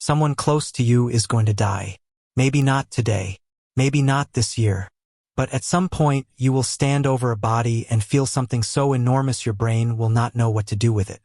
Someone close to you is going to die. Maybe not today. Maybe not this year. But at some point, you will stand over a body and feel something so enormous your brain will not know what to do with it.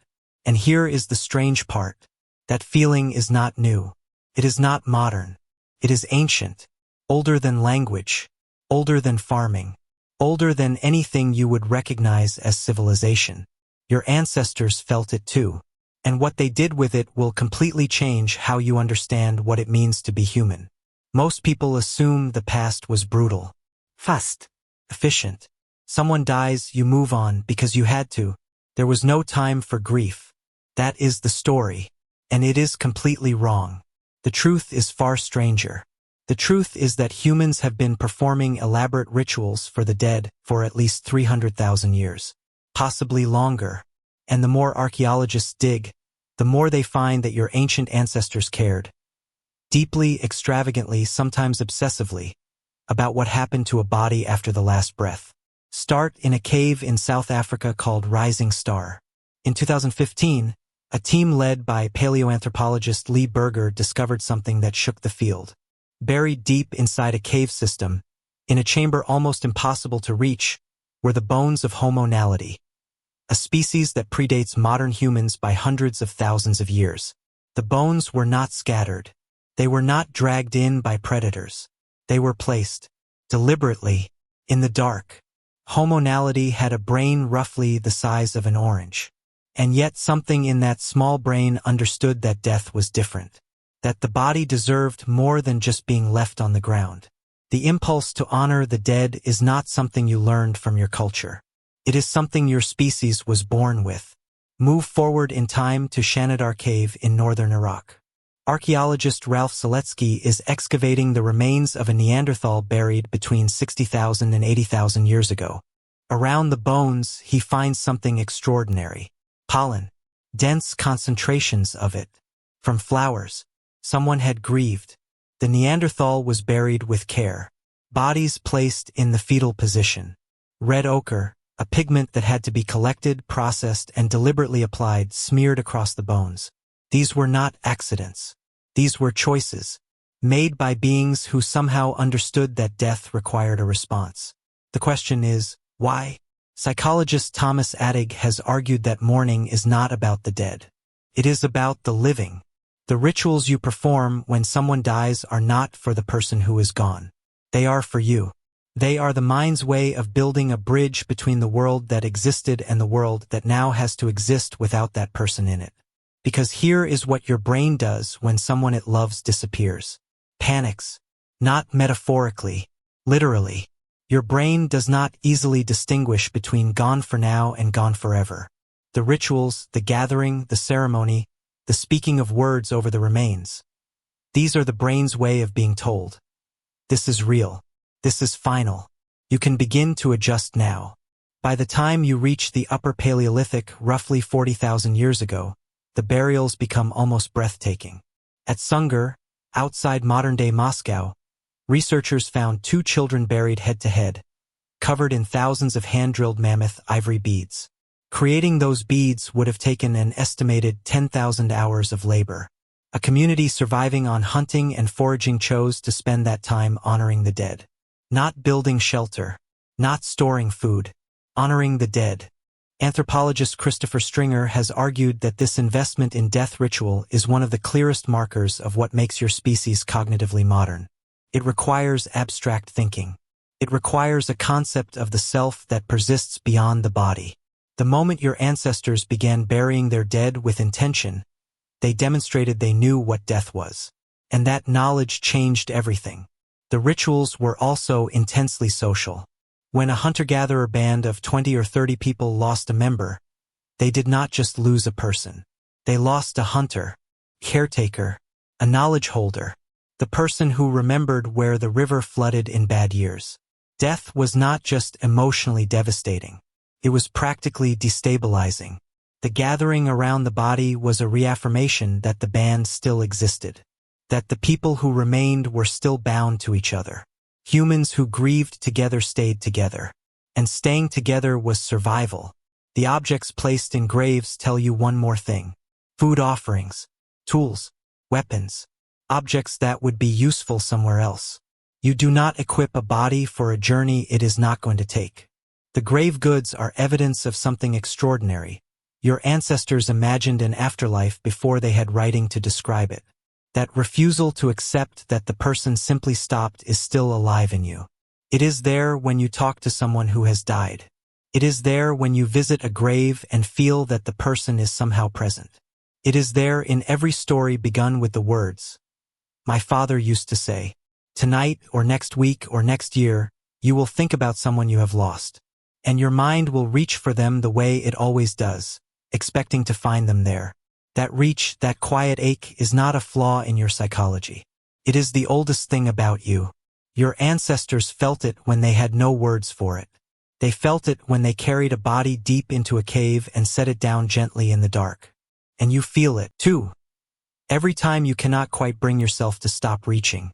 And here is the strange part. That feeling is not new. It is not modern. It is ancient. Older than language. Older than farming. Older than anything you would recognize as civilization. Your ancestors felt it too. And what they did with it will completely change how you understand what it means to be human. Most people assume the past was brutal. Fast. Efficient. Someone dies, you move on because you had to. There was no time for grief. That is the story. And it is completely wrong. The truth is far stranger. The truth is that humans have been performing elaborate rituals for the dead for at least 300,000 years. Possibly longer. And the more archaeologists dig, the more they find that your ancient ancestors cared. Deeply, extravagantly, sometimes obsessively, about what happened to a body after the last breath. Start in a cave in South Africa called Rising Star. In 2015, a team led by paleoanthropologist Lee Berger discovered something that shook the field. Buried deep inside a cave system, in a chamber almost impossible to reach, were the bones of Homo naledi, a species that predates modern humans by hundreds of thousands of years. The bones were not scattered. They were not dragged in by predators. They were placed, deliberately, in the dark. Homo naledi had a brain roughly the size of an orange. And yet something in that small brain understood that death was different. That the body deserved more than just being left on the ground. The impulse to honor the dead is not something you learned from your culture. It is something your species was born with. Move forward in time to Shanidar Cave in northern Iraq. Archaeologist Ralph Seletsky is excavating the remains of a Neanderthal buried between 60,000 and 80,000 years ago. Around the bones, he finds something extraordinary. Pollen. Dense concentrations of it. From flowers. Someone had grieved. The Neanderthal was buried with care. Bodies placed in the fetal position. Red ochre, a pigment that had to be collected, processed, and deliberately applied, smeared across the bones. These were not accidents. These were choices, made by beings who somehow understood that death required a response. The question is, why? Psychologist Thomas Addig has argued that mourning is not about the dead. It is about the living. The rituals you perform when someone dies are not for the person who is gone. They are for you. They are the mind's way of building a bridge between the world that existed and the world that now has to exist without that person in it. Because here is what your brain does when someone it loves disappears. Panics. Not metaphorically. Literally. Your brain does not easily distinguish between gone for now and gone forever. The rituals, the gathering, the ceremony, the speaking of words over the remains. These are the brain's way of being told. This is real. This is final. You can begin to adjust now. By the time you reach the Upper Paleolithic, roughly 40,000 years ago, the burials become almost breathtaking. At Sungur, outside modern-day Moscow, researchers found 2 children buried head-to-head, covered in thousands of hand-drilled mammoth ivory beads. Creating those beads would have taken an estimated 10,000 hours of labor. A community surviving on hunting and foraging chose to spend that time honoring the dead. Not building shelter. Not storing food. Honoring the dead. Anthropologist Christopher Stringer has argued that this investment in death ritual is one of the clearest markers of what makes your species cognitively modern. It requires abstract thinking. It requires a concept of the self that persists beyond the body. The moment your ancestors began burying their dead with intention, they demonstrated they knew what death was. And that knowledge changed everything. The rituals were also intensely social. When a hunter-gatherer band of 20 or 30 people lost a member, they did not just lose a person. They lost a hunter, caretaker, a knowledge holder, the person who remembered where the river flooded in bad years. Death was not just emotionally devastating. It was practically destabilizing. The gathering around the body was a reaffirmation that the band still existed, that the people who remained were still bound to each other. Humans who grieved together stayed together. And staying together was survival. The objects placed in graves tell you one more thing. Food offerings, tools, weapons, objects that would be useful somewhere else. You do not equip a body for a journey it is not going to take. The grave goods are evidence of something extraordinary. Your ancestors imagined an afterlife before they had writing to describe it. That refusal to accept that the person simply stopped is still alive in you. It is there when you talk to someone who has died. It is there when you visit a grave and feel that the person is somehow present. It is there in every story begun with the words, "My father used to say." Tonight or next week or next year, you will think about someone you have lost. And your mind will reach for them the way it always does, expecting to find them there. That reach, that quiet ache, is not a flaw in your psychology. It is the oldest thing about you. Your ancestors felt it when they had no words for it. They felt it when they carried a body deep into a cave and set it down gently in the dark. And you feel it, too. Every time you cannot quite bring yourself to stop reaching.